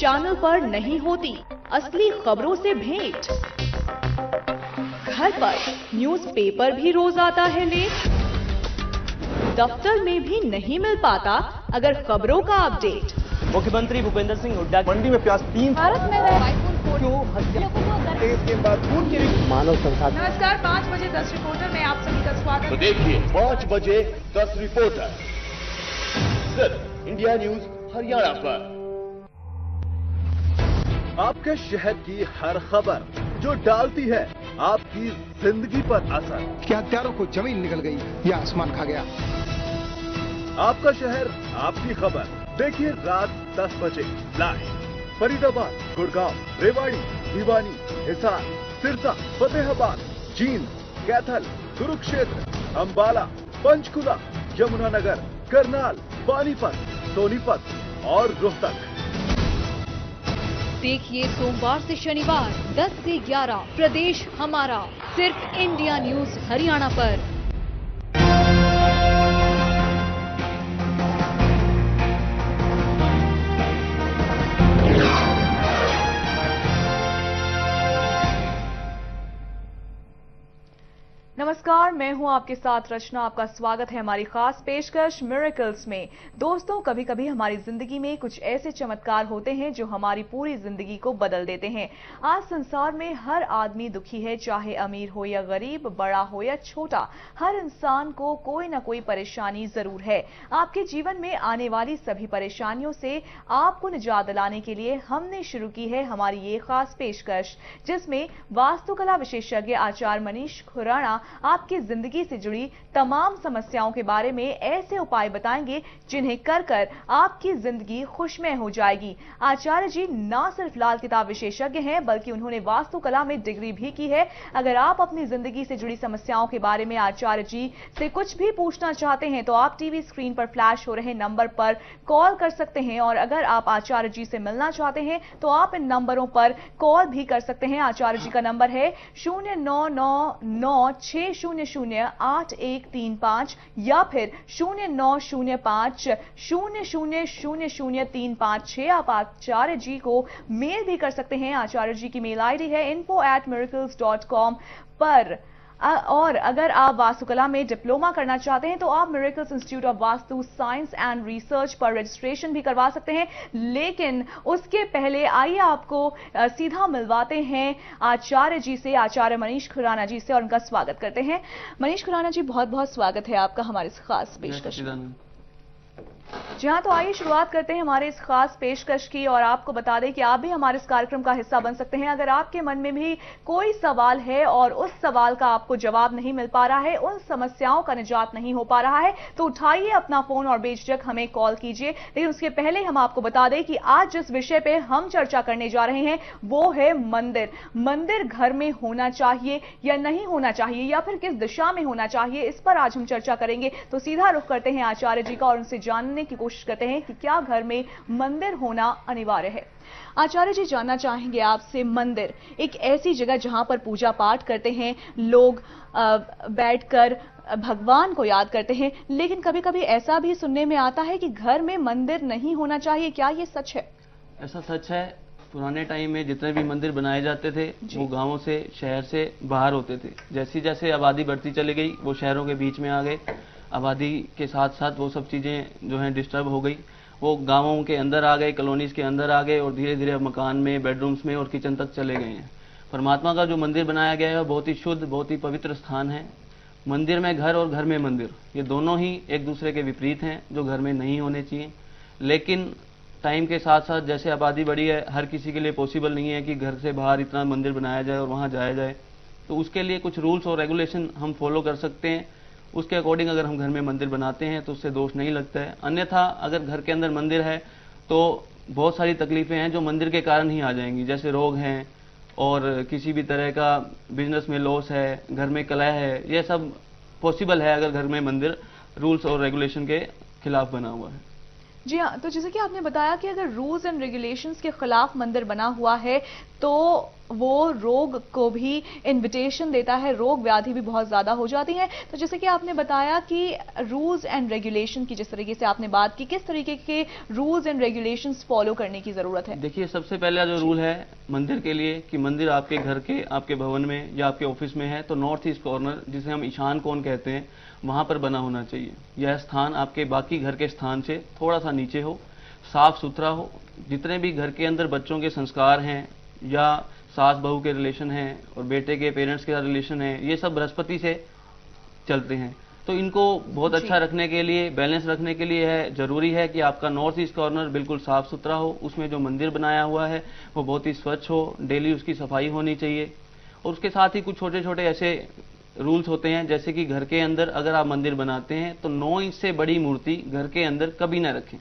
Channel पर नहीं होती असली खबरों से भेंट। घर पर न्यूज़पेपर भी रोज आता है लेट। दफ्तर में भी नहीं मिल पाता अगर खबरों का अपडेट। मुख्यमंत्री भूपेंद्र सिंह हुड्डा मंडी में प्याज 3 भारत में क्यों हत्या के बाद खून की मानव संसाधन। नमस्कार, 5 बजे 10 रिपोर्टर में आप सभी का स्वागत। तो देखिए 5 बजे 10 रिपोर्टर सिर्फ इंडिया न्यूज हरियाणा पर। आपके शहर की हर खबर जो डालती है आपकी जिंदगी पर असर। क्या हत्यारों को जमीन निकल गई या आसमान खा गया? आपका शहर आपकी खबर देखिए रात 10 बजे लाइव। फरीदाबाद, गुड़गांव, रेवाड़ी, भिवानी, हिसार, सिरसा, फतेहाबाद, जींद, कैथल, कुरुक्षेत्र, अंबाला, पंचकुला, यमुनानगर, करनाल, पानीपत, सोनीपत और रोहतक। देखिए सोमवार से शनिवार 10 से 11 प्रदेश हमारा, सिर्फ इंडिया न्यूज हरियाणा पर। नमस्कार, मैं हूं आपके साथ रचना। आपका स्वागत है हमारी खास पेशकश मिरेकल्स में। दोस्तों, कभी कभी हमारी जिंदगी में कुछ ऐसे चमत्कार होते हैं जो हमारी पूरी जिंदगी को बदल देते हैं। आज संसार में हर आदमी दुखी है, चाहे अमीर हो या गरीब, बड़ा हो या छोटा। हर इंसान को कोई ना कोई परेशानी जरूर है। आपके जीवन में आने वाली सभी परेशानियों से आपको निजात दिलाने के लिए हमने शुरू की है हमारी ये खास पेशकश, जिसमें वास्तुकला विशेषज्ञ आचार्य मनीष खुराना आपकी जिंदगी से जुड़ी तमाम समस्याओं के बारे में ऐसे उपाय बताएंगे जिन्हें कर कर आपकी जिंदगी खुशमय हो जाएगी। आचार्य जी ना सिर्फ लाल किताब विशेषज्ञ हैं, बल्कि उन्होंने वास्तुकला में डिग्री भी की है। अगर आप अपनी जिंदगी से जुड़ी समस्याओं के बारे में आचार्य जी से कुछ भी पूछना चाहते हैं तो आप टीवी स्क्रीन पर फ्लैश हो रहे नंबर पर कॉल कर सकते हैं, और अगर आप आचार्य जी से मिलना चाहते हैं तो आप इन नंबरों पर कॉल भी कर सकते हैं। आचार्य जी का नंबर है 0999600835 या फिर 090500000356। आप आचार्य जी को मेल भी कर सकते हैं। आचार्य जी की मेल आईडी है info@miracles.com पर। और अगर आप वास्तुकला में डिप्लोमा करना चाहते हैं तो आप miracles institute of vastu science and research पर रजिस्ट्रेशन भी करवा सकते हैं। लेकिन उसके पहले आइए आपको सीधा मिलवाते हैं आचार्य जी से, आचार्य मनीष खुराना जी से, और उनका स्वागत करते हैं। मनीष खुराना जी, बहुत बहुत स्वागत है आपका हमारे इस खास पेशकश में। जी हाँ, तो आइए शुरुआत करते हैं हमारे इस खास पेशकश की, और आपको बता दें कि आप भी हमारे इस कार्यक्रम का हिस्सा बन सकते हैं। अगर आपके मन में भी कोई सवाल है और उस सवाल का आपको जवाब नहीं मिल पा रहा है, उन समस्याओं का निजात नहीं हो पा रहा है, तो उठाइए अपना फोन और बेझिझक हमें कॉल कीजिए। लेकिन उसके पहले हम आपको बता दें कि आज जिस विषय पे हम चर्चा करने जा रहे हैं वो है मंदिर। मंदिर घर में होना चाहिए या नहीं होना चाहिए, या फिर किस दिशा में होना चाहिए, इस पर आज हम चर्चा करेंगे। तो सीधा रुख करते हैं आचार्य जी का और उनसे जानने की कोशिश करते हैं कि क्या घर में मंदिर होना अनिवार्य है। आचार्य जी, जानना चाहेंगे आपसे, मंदिर एक ऐसी जगह जहां पर पूजा पाठ करते हैं लोग, बैठकर भगवान को याद करते हैं, लेकिन कभी कभी ऐसा भी सुनने में आता है कि घर में मंदिर नहीं होना चाहिए। क्या ये सच है? ऐसा सच है। पुराने टाइम में जितने भी मंदिर बनाए जाते थे वो गांवों से, शहर से बाहर होते थे। जैसी जैसे आबादी बढ़ती चली गई वो शहरों के बीच में आ गए। आबादी के साथ साथ वो सब चीज़ें जो हैं डिस्टर्ब हो गई, वो गांवों के अंदर आ गए, कॉलोनीज के अंदर आ गए, और धीरे धीरे मकान में, बेडरूम्स में और किचन तक चले गए हैं। परमात्मा का जो मंदिर बनाया गया है वो बहुत ही शुद्ध, बहुत ही पवित्र स्थान है। मंदिर में घर और घर में मंदिर, ये दोनों ही एक दूसरे के विपरीत हैं, जो घर में नहीं होने चाहिए। लेकिन टाइम के साथ साथ जैसे आबादी बढ़ी है, हर किसी के लिए पॉसिबल नहीं है कि घर से बाहर इतना मंदिर बनाया जाए और वहाँ जाया जाए। तो उसके लिए कुछ रूल्स और रेगुलेशन हम फॉलो कर सकते हैं। उसके अकॉर्डिंग अगर हम घर में मंदिर बनाते हैं तो उससे दोष नहीं लगता है। अन्यथा अगर घर के अंदर मंदिर है तो बहुत सारी तकलीफें हैं जो मंदिर के कारण ही आ जाएंगी, जैसे रोग हैं और किसी भी तरह का बिजनेस में लॉस है, घर में कलह है। यह सब पॉसिबल है अगर घर में मंदिर रूल्स और रेगुलेशन के खिलाफ बना हुआ है। जी हाँ, तो जैसे कि आपने बताया कि अगर रूल्स एंड रेगुलेशंस के खिलाफ मंदिर बना हुआ है तो वो रोग को भी इनविटेशन देता है, रोग व्याधि भी बहुत ज्यादा हो जाती है। तो जैसे कि आपने बताया कि रूल्स एंड रेगुलेशन की जिस तरीके से आपने बात की, किस तरीके के रूल्स एंड रेगुलेशंस फॉलो करने की जरूरत है? देखिए, सबसे पहला जो रूल है मंदिर के लिए कि मंदिर आपके घर के, आपके भवन में या आपके ऑफिस में है तो नॉर्थ ईस्ट कॉर्नर, जिसे हम ईशान कोण कहते हैं, वहां पर बना होना चाहिए। यह स्थान आपके बाकी घर के स्थान से थोड़ा सा नीचे हो, साफ सुथरा हो। जितने भी घर के अंदर बच्चों के संस्कार हैं या सास बहू के रिलेशन हैं और बेटे के पेरेंट्स के रिलेशन है, ये सब बृहस्पति से चलते हैं। तो इनको बहुत अच्छा रखने के लिए, बैलेंस रखने के लिए है जरूरी है कि आपका नॉर्थ ईस्ट कॉर्नर बिल्कुल साफ सुथरा हो, उसमें जो मंदिर बनाया हुआ है वो बहुत ही स्वच्छ हो, डेली उसकी सफाई होनी चाहिए। और उसके साथ ही कुछ छोटे छोटे ऐसे रूल्स होते हैं, जैसे कि घर के अंदर अगर आप मंदिर बनाते हैं तो 9 इंच से बड़ी मूर्ति घर के अंदर कभी ना रखें।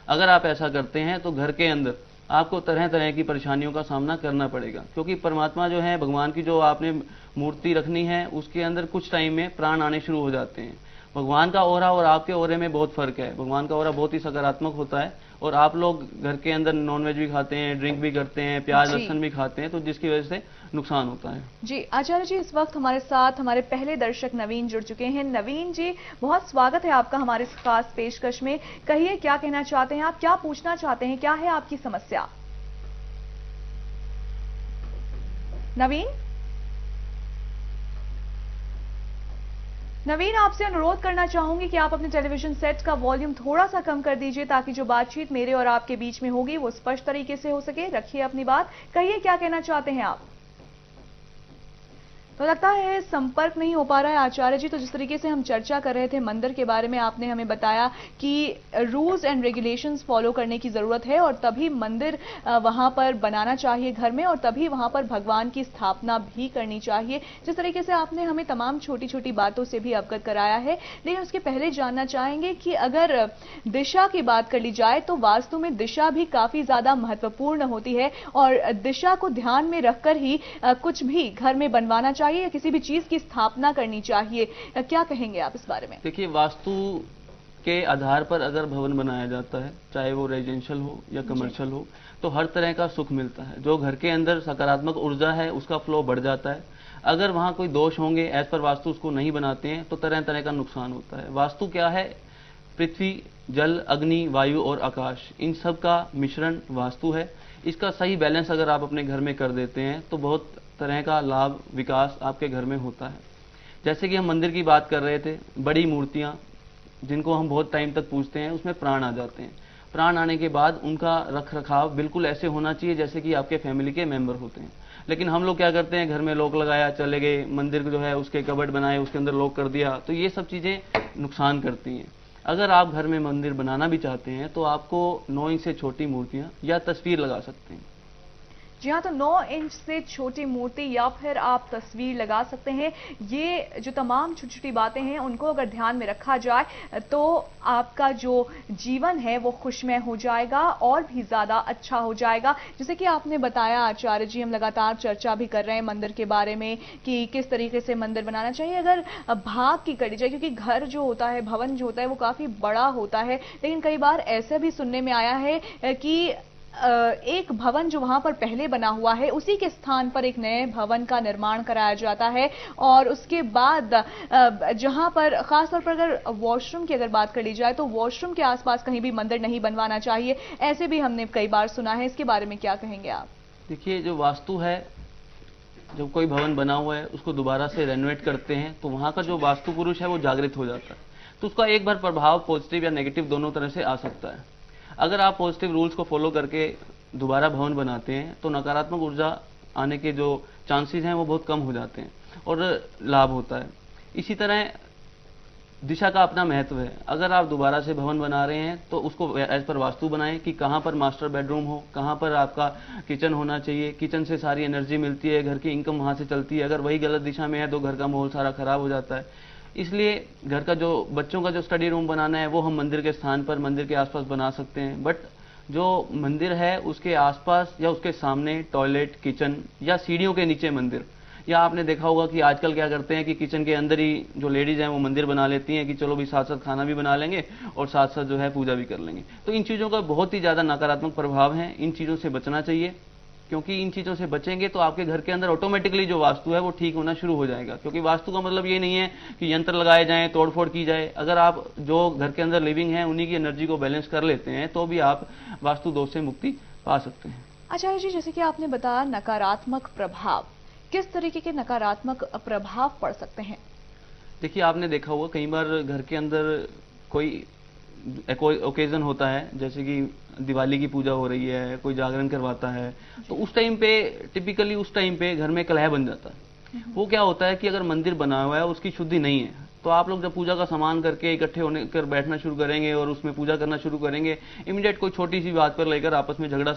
अगर आप ऐसा करते हैं तो घर के अंदर आपको तरह तरह की परेशानियों का सामना करना पड़ेगा, क्योंकि परमात्मा जो है, भगवान की जो आपने मूर्ति रखनी है उसके अंदर कुछ टाइम में प्राण आने शुरू हो जाते हैं। भगवान का ओरा और आपके ओरे में बहुत फर्क है। भगवान का ओरा बहुत ही सकारात्मक होता है और आप लोग घर के अंदर नॉनवेज भी खाते हैं, ड्रिंक भी करते हैं, प्याज लहसुन भी खाते हैं, तो जिसकी वजह से नुकसान होता है। जी आचार्य जी, इस वक्त हमारे साथ हमारे पहले दर्शक नवीन जुड़ चुके हैं। नवीन जी, बहुत स्वागत है आपका हमारे इस खास पेशकश में। कहिए, क्या कहना चाहते हैं आप, क्या पूछना चाहते हैं, क्या है आपकी समस्या? नवीन, आपसे अनुरोध करना चाहूंगी कि आप अपने टेलीविजन सेट का वॉल्यूम थोड़ा सा कम कर दीजिए ताकि जो बातचीत मेरे और आपके बीच में होगी वो स्पष्ट तरीके से हो सके। रखिए अपनी बात, कहिए क्या कहना चाहते हैं आप। तो लगता है संपर्क नहीं हो पा रहा है आचार्य जी। तो जिस तरीके से हम चर्चा कर रहे थे मंदिर के बारे में, आपने हमें बताया कि रूल्स एंड रेगुलेशंस फॉलो करने की जरूरत है और तभी मंदिर वहां पर बनाना चाहिए घर में, और तभी वहां पर भगवान की स्थापना भी करनी चाहिए। जिस तरीके से आपने हमें तमाम छोटी छोटी बातों से भी अवगत कराया है, लेकिन उसके पहले जानना चाहेंगे कि अगर दिशा की बात कर ली जाए तो वास्तु में दिशा भी काफी ज्यादा महत्वपूर्ण होती है और दिशा को ध्यान में रखकर ही कुछ भी घर में बनवाना चाहिए या किसी भी चीज की स्थापना करनी चाहिए। क्या कहेंगे आप इस बारे में? देखिए, वास्तु के आधार पर अगर भवन बनाया जाता है, चाहे वो रेजिडेंशियल हो या कमर्शियल हो, तो हर तरह का सुख मिलता है। जो घर के अंदर सकारात्मक ऊर्जा है उसका फ्लो बढ़ जाता है। अगर वहां कोई दोष होंगे, एज पर वास्तु उसको नहीं बनाते हैं, तो तरह तरह का नुकसान होता है। वास्तु क्या है? पृथ्वी, जल, अग्नि, वायु और आकाश, इन सब का मिश्रण वास्तु है। इसका सही बैलेंस अगर आप अपने घर में कर देते हैं तो बहुत तरह का लाभ, विकास आपके घर में होता है। जैसे कि हम मंदिर की बात कर रहे थे, बड़ी मूर्तियां जिनको हम बहुत टाइम तक पूजते हैं, उसमें प्राण आ जाते हैं। प्राण आने के बाद उनका रख रखाव बिल्कुल ऐसे होना चाहिए जैसे कि आपके फैमिली के मेंबर होते हैं। लेकिन हम लोग क्या करते हैं, घर में लॉक लगाया, चले गए, मंदिर जो है उसके कबर्ड बनाए, उसके अंदर लॉक कर दिया, तो ये सब चीजें नुकसान करती हैं। अगर आप घर में मंदिर बनाना भी चाहते हैं तो आपको 9 इंच से छोटी मूर्तियां या तस्वीर लगा सकते हैं। जी हाँ, तो 9 इंच से छोटी मूर्ति या फिर आप तस्वीर लगा सकते हैं। ये जो तमाम छोटी छोटी बातें हैं उनको अगर ध्यान में रखा जाए तो आपका जो जीवन है वो खुशमय हो जाएगा और भी ज्यादा अच्छा हो जाएगा। जैसे कि आपने बताया आचार्य जी, हम लगातार चर्चा भी कर रहे हैं मंदिर के बारे में कि किस तरीके से मंदिर बनाना चाहिए। अगर भाग की करी जाए, क्योंकि घर जो होता है, भवन जो होता है, वो काफी बड़ा होता है, लेकिन कई बार ऐसे भी सुनने में आया है कि एक भवन जो वहां पर पहले बना हुआ है उसी के स्थान पर एक नए भवन का निर्माण कराया जाता है और उसके बाद जहां पर खासतौर पर अगर वॉशरूम की अगर बात कर ली जाए तो वॉशरूम के आसपास कहीं भी मंदिर नहीं बनवाना चाहिए, ऐसे भी हमने कई बार सुना है। इसके बारे में क्या कहेंगे आप? देखिए, जो वास्तु है, जब कोई भवन बना हुआ है उसको दोबारा से रेनोवेट करते हैं तो वहां का जो वास्तु पुरुष है वो जागृत हो जाता है, तो उसका एक बार प्रभाव पॉजिटिव या नेगेटिव दोनों तरह से आ सकता है। अगर आप पॉजिटिव रूल्स को फॉलो करके दोबारा भवन बनाते हैं तो नकारात्मक ऊर्जा आने के जो चांसेस हैं वो बहुत कम हो जाते हैं और लाभ होता है। इसी तरह दिशा का अपना महत्व है। अगर आप दोबारा से भवन बना रहे हैं तो उसको एज पर वास्तु बनाएं कि कहां पर मास्टर बेडरूम हो, कहां पर आपका किचन होना चाहिए। किचन से सारी एनर्जी मिलती है, घर की इनकम वहां से चलती है। अगर वही गलत दिशा में है तो घर का माहौल सारा खराब हो जाता है। इसलिए घर का जो बच्चों का जो स्टडी रूम बनाना है वो हम मंदिर के स्थान पर, मंदिर के आसपास बना सकते हैं, बट जो मंदिर है उसके आसपास या उसके सामने टॉयलेट, किचन या सीढ़ियों के नीचे मंदिर, या आपने देखा होगा कि आजकल क्या करते हैं कि किचन के अंदर ही जो लेडीज हैं वो मंदिर बना लेती हैं कि चलो भी साथ साथ खाना भी बना लेंगे और साथ साथ जो है पूजा भी कर लेंगे। तो इन चीज़ों का बहुत ही ज़्यादा नकारात्मक प्रभाव है, इन चीज़ों से बचना चाहिए, क्योंकि इन चीज़ों से बचेंगे तो आपके घर के अंदर ऑटोमेटिकली जो वास्तु है वो ठीक होना शुरू हो जाएगा। क्योंकि वास्तु का मतलब ये नहीं है कि यंत्र लगाए जाएं, तोड़फोड़ की जाए। अगर आप जो घर के अंदर लिविंग है उन्हीं की एनर्जी को बैलेंस कर लेते हैं तो भी आप वास्तु दोष से मुक्ति पा सकते हैं। आचार्य जी, जैसे कि आपने बताया नकारात्मक प्रभाव, किस तरीके के नकारात्मक प्रभाव पड़ सकते हैं? देखिए, आपने देखा होगा कई बार घर के अंदर कोई ओकेजन होता है, जैसे कि दिवाली की पूजा हो रही है, कोई जागरण करवाता है, तो उस टाइम पे टिपिकली उस टाइम पे घर में कलह बन जाता है। वो क्या होता है कि अगर मंदिर बना हुआ है उसकी शुद्धि नहीं है, तो आप लोग जब पूजा का सामान करके इकट्ठे होने कर बैठना शुरू करेंगे और उसमें पूजा करना शुरू करेंगे, इमीडिएट कोई छोटी सी बात पर लेकर आपस में झगड़ा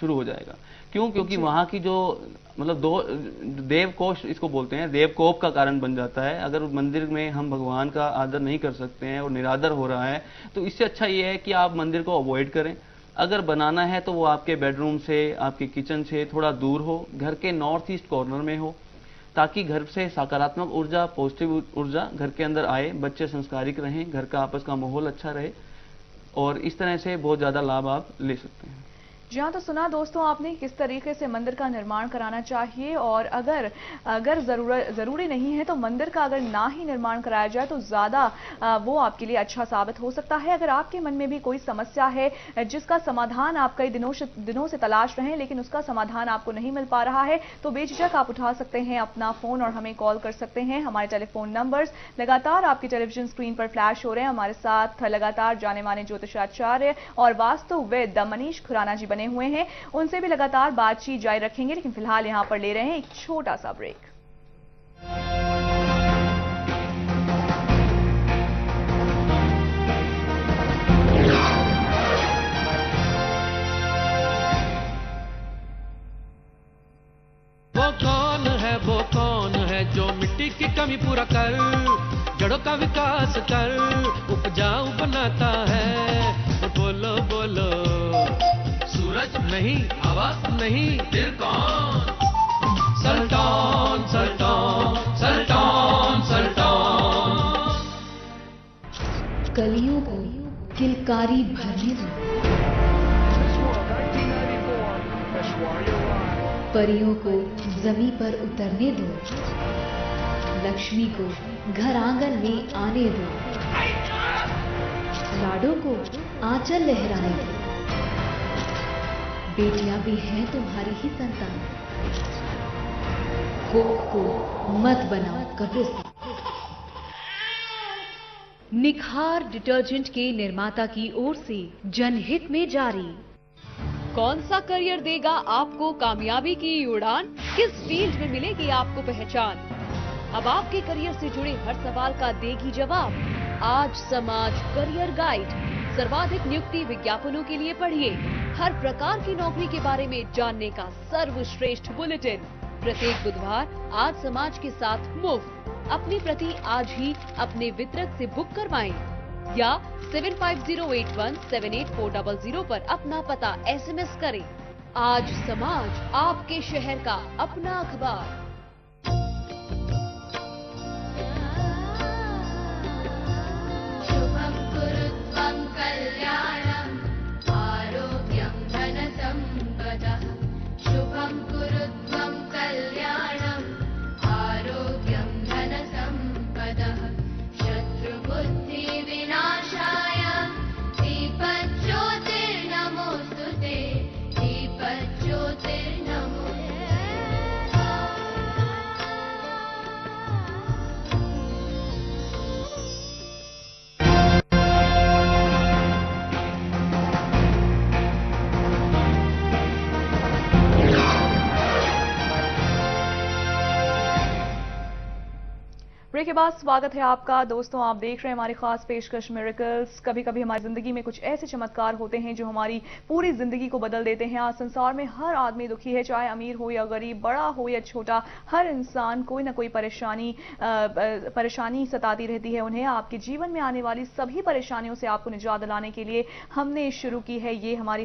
शुरू हो जाएगा। क्यों? क्योंकि वहां की जो मतलब दो देवकोष इसको बोलते हैं, देवकोप का कारण बन जाता है। अगर मंदिर में हम भगवान का आदर नहीं कर सकते हैं और निरादर हो रहा है, तो इससे अच्छा ये है कि आप मंदिर को अवॉइड करें। अगर बनाना है तो वो आपके बेडरूम से, आपके किचन से थोड़ा दूर हो, घर के नॉर्थ ईस्ट कॉर्नर में हो, ताकि घर से सकारात्मक ऊर्जा, पॉजिटिव ऊर्जा घर के अंदर आए, बच्चे संस्कारिक रहें, घर का आपस का माहौल अच्छा रहे, और इस तरह से बहुत ज्यादा लाभ आप ले सकते हैं। जी हाँ, तो सुना दोस्तों आपने किस तरीके से मंदिर का निर्माण कराना चाहिए, और अगर जरूरी नहीं है तो मंदिर का अगर ना ही निर्माण कराया जाए तो ज्यादा वो आपके लिए अच्छा साबित हो सकता है। अगर आपके मन में भी कोई समस्या है जिसका समाधान आप कई दिनों से तलाश रहे हैं लेकिन उसका समाधान आपको नहीं मिल पा रहा है, तो बेझिझक आप उठा सकते हैं अपना फोन और हमें कॉल कर सकते हैं। हमारे टेलीफोन नंबर्स लगातार आपकी टेलीविजन स्क्रीन पर फ्लैश हो रहे हैं। हमारे साथ लगातार जाने माने ज्योतिषाचार्य और वास्तुविद मनीष खुराना जी बने हुए हैं, उनसे भी लगातार बातचीत जारी रखेंगे, लेकिन फिलहाल यहां पर ले रहे हैं एक छोटा सा ब्रेक। वो कौन है जो मिट्टी की कमी पूरा कर, जड़ों का विकास कर, उपजाऊ बनाता है। बोलो बोलो, सूरज नहीं, हवा नहीं, फिर कौन? सल्टॉन सल्टॉन सल्टॉन सल्टॉन। कलियों को किलकारी भरने दो, परियों को जमीन पर उतरने दो, लक्ष्मी को घर आंगन में आने दो, लाडों को आंचल लहराने दो। बेटियां भी हैं तुम्हारी ही संतान, कोख को मत बनाओ कब्रिस्तान। निखार डिटर्जेंट के निर्माता की ओर से जनहित में जारी। कौन सा करियर देगा आपको कामयाबी की उड़ान, किस फील्ड में मिलेगी आपको पहचान? अब आपके करियर से जुड़े हर सवाल का देगी जवाब आज समाज करियर गाइड। सर्वाधिक नियुक्ति विज्ञापनों के लिए पढ़िए हर प्रकार की नौकरी के बारे में जानने का सर्वश्रेष्ठ बुलेटिन। प्रत्येक बुधवार आज समाज के साथ मुफ्त। अपनी प्रति आज ही अपने वितरक से बुक करवाएं या 7508178400 पर अपना पता SMS करें। आज समाज, आपके शहर का अपना अखबार। शुभं कुरुत्वं कल्याणं आरोग्यं धनसम्पदः। शुभं कुरुत्वं कल्याणं आरोग्यं धनसम्पदः। शत्रुबुद्धि विनाशाय दीपज्योतिर्नमोस्तुते, दीपज्योतिर्नमोस्तुते। ब्रेक के बाद स्वागत है आपका। दोस्तों, आप देख रहे हैं हमारी खास पेशकश मिरेकल्स। कभी कभी हमारी जिंदगी में कुछ ऐसे चमत्कार होते हैं जो हमारी पूरी जिंदगी को बदल देते हैं। आज संसार में हर आदमी दुखी है, चाहे अमीर हो या गरीब, बड़ा हो या छोटा, हर इंसान कोई ना कोई परेशानी सताती रहती है उन्हें। आपके जीवन में आने वाली सभी परेशानियों से आपको निजात दिलाने के लिए हमने शुरू की है ये हमारी